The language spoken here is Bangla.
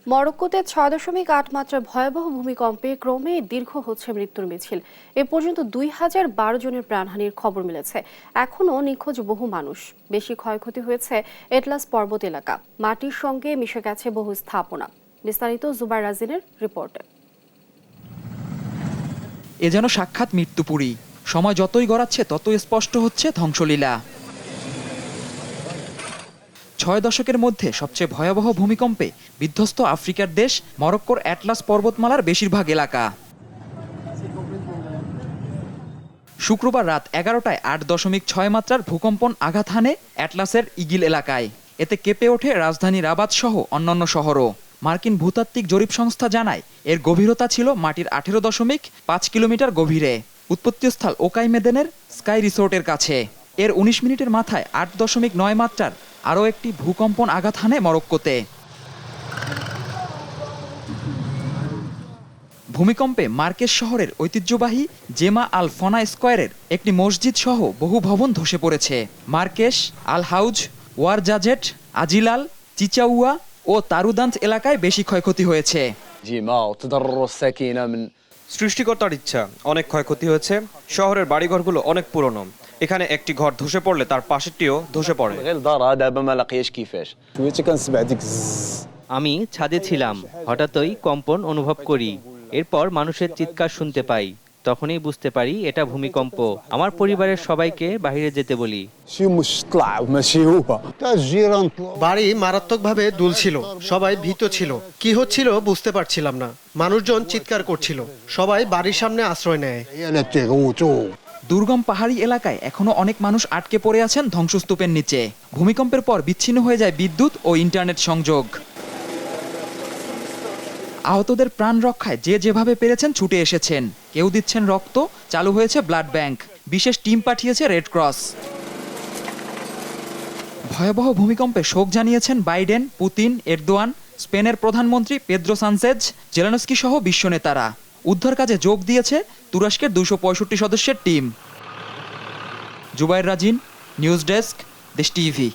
মরক্কোতে ৬.৮ মাত্রার ভয়াবহ ভূমিকম্পে ক্রমে দীর্ঘ হচ্ছে মৃত্যুর মিছিল। এ পর্যন্ত ২,০১২ জনের প্রাণহানির খবর মিলেছে। এখনও নিখোঁজ বহু মানুষ। বেশি ক্ষয়ক্ষতি হয়েছে এটলাস পর্বত এলাকা। মাটির সঙ্গে মিশে গেছে বহু স্থাপনা। বিস্তারিত জুবাইর রাজিনের রিপোর্টে। এ যেন সাক্ষাৎ মৃত্যুপুরী। সময় যতই গড়াচ্ছে ততই স্পষ্ট হচ্ছে ধ্বংসলীলা। ৬ দশকের মধ্যে সবচেয়ে ভয়াবহ ভূমিকম্পে বিধ্বস্ত আফ্রিকার দেশ মরক্কোর অ্যাটলাস পর্বতমালার বেশিরভাগ এলাকা। শুক্রবার রাত ১১টায় ৮.৬ মাত্রার ভূকম্পন আঘাত হানে অ্যাটলাসের ইগিল এলাকায়। এতে কেঁপে ওঠে রাজধানী রাবাত সহ অন্যান্য শহরও। মার্কিন ভূতাত্ত্বিক জরিপ সংস্থা জানায় এর গভীরতা ছিল মাটির ১৮.৫ কিলোমিটার গভীরে। উৎপত্তিস্থল ওকাই মেদেনের স্কাই রিসোর্টের কাছে। এর ১৯ মিনিটের মাথায় ৮.৯ মাত্রার আরও একটি ভূকম্পন আঘাত হানে মরক্কোতে। ভূমিকম্পে মার্কেস শহরের ঐতিহ্যবাহী জেমা আল ফনা স্কয়ারের একটি মসজিদ সহ বহু ভবন ধসে পড়েছে। মার্কেস, আল হাউজ, ওয়ারজাজেট, আজিলাল, চিচাউয়া ও তারুদান্স এলাকায় বেশি ক্ষয়ক্ষতি হয়েছে। সৃষ্টিকর্তার ইচ্ছা, অনেক ক্ষয়ক্ষতি হয়েছে। শহরের বাড়িঘরগুলো অনেক পুরনো। এখানে একটি ঘর ধসে পড়লে তার পাশেরটিও ধসে পড়ে। আমি ছাদে ছিলাম, হঠাৎই কম্পন অনুভব করি। এরপর মানুষের চিৎকার শুনতে পাই। তখনই বুঝতে পারি এটা ভূমিকম্প। আমার পরিবারের সবাইকে বাইরে যেতে বলি। বাড়ি মারাত্মকভাবে দুলছিল। সবাই ভীত ছিল। কি হচ্ছিল বুঝতে পারছিলাম না। মানুষজন চিৎকার করছিল। সবাই বাড়ির সামনে আশ্রয় নেয়। দুর্গম পাহাড়ি এলাকায় এখনো অনেক মানুষ আটকে পড়ে আছেন ধ্বংসস্তূপের নিচে। ভূমিকম্পের পর বিচ্ছিন্ন হয়ে যায় বিদ্যুৎ ও ইন্টারনেট সংযোগ। আহতদের প্রাণ রক্ষায় যে যেভাবে পেরেছেন ছুটে এসেছেন। কেউ দিচ্ছেন রক্ত, চালু হয়েছে ব্লাড ব্যাংক, বিশেষ টিম পাঠিয়েছে রেড ক্রস। ভয়াবহ ভূমিকম্পে শোক জানিয়েছেন বাইডেন, পুতিন, এরদোয়ান, স্পেনের প্রধানমন্ত্রী পেদ্রো সানচেজ, জেলেনস্কি সহ বিশ্ব নেতারা। উদ্ধার কাজে যোগ দিয়েছে তুরস্কের ২৬৫ সদস্যের team. Zubair Rajin, news desk, Desh TV.